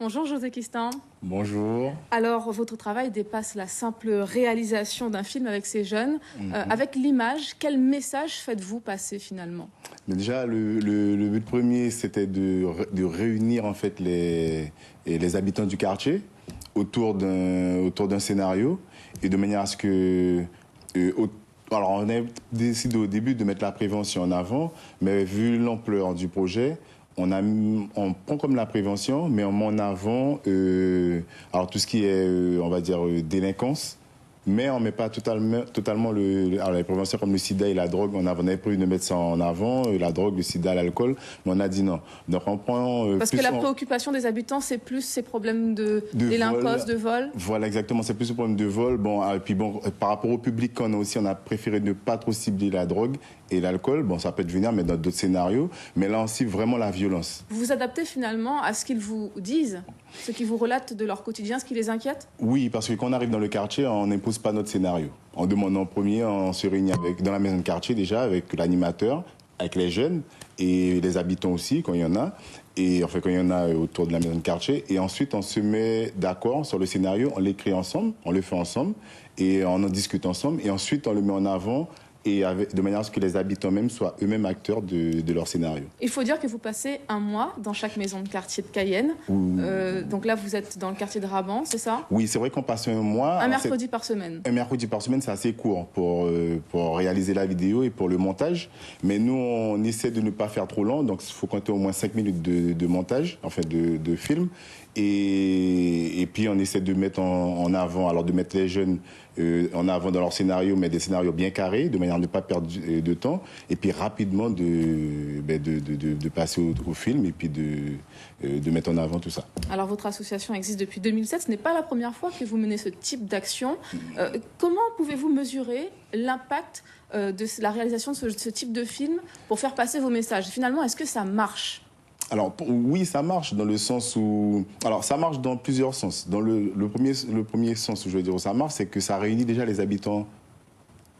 Bonjour José Kistan. Bonjour. Alors, votre travail dépasse la simple réalisation d'un film avec ces jeunes. Avec l'image, quel message faites-vous passer finalement? Mais déjà, le but premier, c'était de réunir en fait les habitants du quartier autour d'un scénario et de manière à ce que... alors, on a décidé au début de mettre la prévention en avant, mais vu l'ampleur du projet, on prend comme la prévention, mais on met en avant alors tout ce qui est, on va dire, délinquance, mais on ne met pas totalement alors les préventions comme le sida et la drogue. On avait prévu de mettre ça en avant, la drogue, le sida, l'alcool, mais on a dit non. Donc on prend... Parce que la préoccupation des habitants, c'est plus ces problèmes de délinquance, de vol. Voilà, exactement, c'est plus ce problème de vol. Bon, et puis bon, par rapport au public qu'on a aussi, on a préféré ne pas trop cibler la drogue et l'alcool. Bon, ça peut devenir, mais dans d'autres scénarios. Mais là aussi, vraiment la violence. Vous vous adaptez finalement à ce qu'ils vous disent, ce qu'ils vous relatent de leur quotidien, ce qui les inquiète? Oui, parce que quand on arrive dans le quartier, on n'impose pas notre scénario. On demande en premier, on se réunit dans la maison de quartier déjà, avec l'animateur, avec les jeunes et les habitants aussi, quand il y en a. Et enfin, quand il y en a autour de la maison de quartier. Et ensuite, on se met d'accord sur le scénario, on l'écrit ensemble, on le fait ensemble, et on en discute ensemble. Et ensuite, on le met en avant, et de manière à ce que les habitants même soient eux-mêmes acteurs de leur scénario. Il faut dire que vous passez un mois dans chaque maison de quartier de Cayenne. Donc là, vous êtes dans le quartier de Raban, c'est ça? Oui, c'est vrai qu'on passe un mois... Un mercredi par semaine. Un mercredi par semaine, c'est assez court pour réaliser la vidéo et pour le montage. Mais nous, on essaie de ne pas faire trop long, donc il faut compter au moins 5 minutes de montage, enfin de film. Et puis on essaie de mettre en avant, alors de mettre les jeunes en avant dans leur scénario, mais des scénarios bien carrés, de manière à ne pas perdre de temps, et puis rapidement de passer au film et puis de mettre en avant tout ça. Alors votre association existe depuis 2007, ce n'est pas la première fois que vous menez ce type d'action. Comment pouvez-vous mesurer l'impact de la réalisation de ce type de film pour faire passer vos messages? Finalement, est-ce que ça marche? Alors oui, ça marche dans le sens où... Alors ça marche dans plusieurs sens. Dans le premier sens où je veux dire où ça marche, c'est que ça réunit déjà les habitants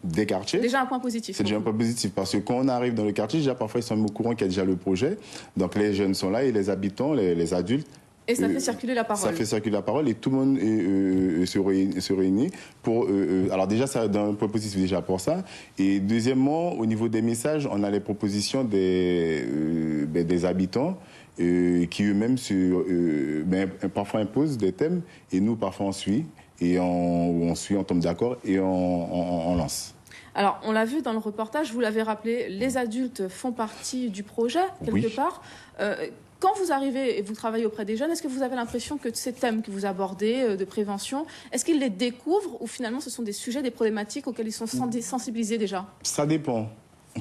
des quartiers. Déjà un point positif. C'est déjà un point positif parce que quand on arrive dans le quartier, déjà parfois ils sont au courant qu'il y a déjà le projet. Donc les jeunes sont là et les habitants, les adultes. Et ça fait circuler la parole. Ça fait circuler la parole et tout le monde se réunit pour... alors déjà, ça donne un point positif déjà pour ça. Et deuxièmement, au niveau des messages, on a les propositions des habitants qui eux-mêmes parfois imposent des thèmes et nous, parfois, on suit. Et on tombe d'accord et on lance. Alors, on l'a vu dans le reportage, vous l'avez rappelé, les adultes font partie du projet, quelque part. Quand vous arrivez et vous travaillez auprès des jeunes, est-ce que vous avez l'impression que ces thèmes que vous abordez de prévention, est-ce qu'ils les découvrent ou finalement ce sont des sujets, des problématiques auxquelles ils sont sensibilisés déjà? Ça dépend.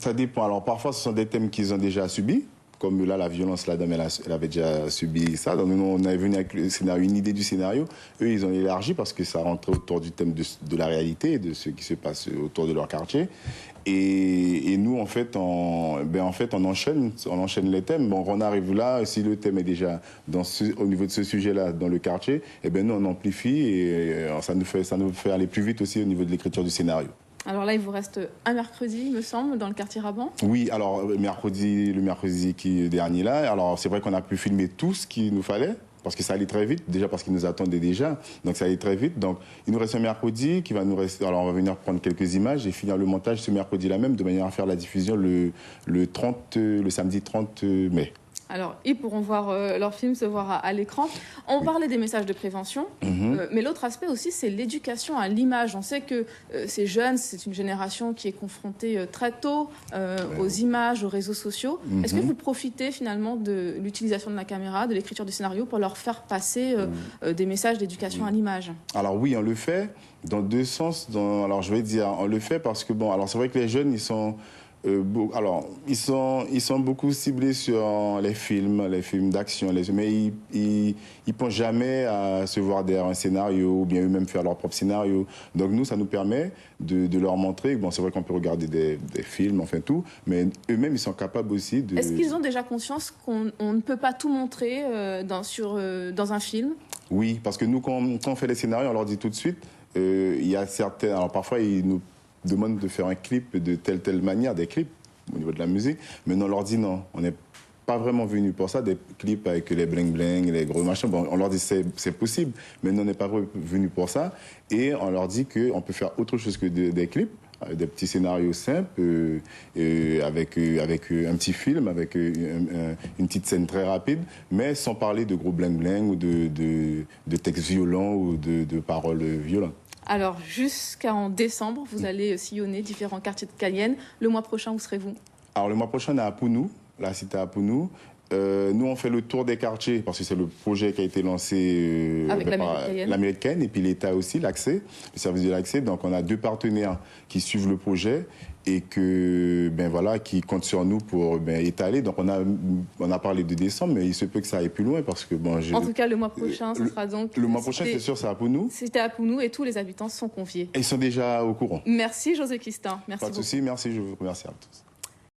Ça dépend. Alors parfois ce sont des thèmes qu'ils ont déjà subis. Comme là, la violence, la dame, elle avait déjà subi ça. Donc nous, on est venu avec le scénario, une idée du scénario. Eux, ils ont élargi parce que ça rentrait autour du thème de la réalité, de ce qui se passe autour de leur quartier. Et nous, en fait, on enchaîne les thèmes. Bon, on arrive là, si le thème est déjà au niveau de ce sujet-là dans le quartier, et nous, on amplifie et ça nous fait aller plus vite aussi au niveau de l'écriture du scénario. Alors là, il vous reste un mercredi, il me semble, dans le quartier Raban. Oui, alors le mercredi dernier là, alors c'est vrai qu'on a pu filmer tout ce qu'il nous fallait, parce que ça allait très vite, déjà parce qu'ils nous attendaient déjà, donc ça allait très vite. Donc il nous reste un mercredi qui va nous rester, alors on va venir prendre quelques images et finir le montage ce mercredi-là même, de manière à faire la diffusion le samedi 30 mai. Alors, ils pourront voir leur film, se voir à l'écran. On parlait des messages de prévention, mais l'autre aspect aussi, c'est l'éducation à l'image. On sait que ces jeunes, c'est une génération qui est confrontée très tôt aux images, aux réseaux sociaux. Est-ce que vous profitez finalement de l'utilisation de la caméra, de l'écriture du scénario pour leur faire passer des messages d'éducation à l'image? Alors oui, on le fait dans deux sens. Alors je vais dire, on le fait parce que, bon, alors c'est vrai que les jeunes, ils sont beaucoup ciblés sur les films d'action, mais ils ne pensent jamais à se voir derrière un scénario ou bien eux-mêmes faire leur propre scénario. Donc nous, ça nous permet de leur montrer, bon, c'est vrai qu'on peut regarder des films, enfin tout, mais eux-mêmes, ils sont capables aussi de... Est-ce qu'ils ont déjà conscience qu'on ne peut pas tout montrer dans un film? Oui, parce que nous, quand on fait les scénarios, on leur dit tout de suite, il y a certains... Alors parfois, ils nous demande de faire un clip de telle manière, des clips au niveau de la musique, mais on leur dit non, on n'est pas vraiment venus pour ça, des clips avec les bling-bling, les gros machins. Bon, on leur dit c'est possible, mais nous, on n'est pas venus pour ça. Et on leur dit qu'on peut faire autre chose que des clips, des petits scénarios simples, avec un petit film, avec une petite scène très rapide, mais sans parler de gros bling-bling ou de textes violents ou de paroles violentes. Alors, jusqu'en décembre, vous allez sillonner différents quartiers de Cayenne. Le mois prochain, où serez-vous? Alors, le mois prochain, on est à Pounou, la cité à Pounou. Nous, on fait le tour des quartiers parce que c'est le projet qui a été lancé avec la mairie de Cayenne et puis l'État aussi, l'accès, le service de l'accès. Donc, on a 2 partenaires qui suivent le projet et qui comptent sur nous pour étaler. Donc, on a parlé de décembre, mais il se peut que ça aille plus loin parce que En tout cas, le mois prochain, ce sera donc... Le mois prochain, c'est sûr, c'est à Pounou. C'était à Pounou et tous les habitants sont conviés. Ils sont déjà au courant. Merci, José Quistin. Merci beaucoup. Pas de souci, merci, je vous remercie à tous.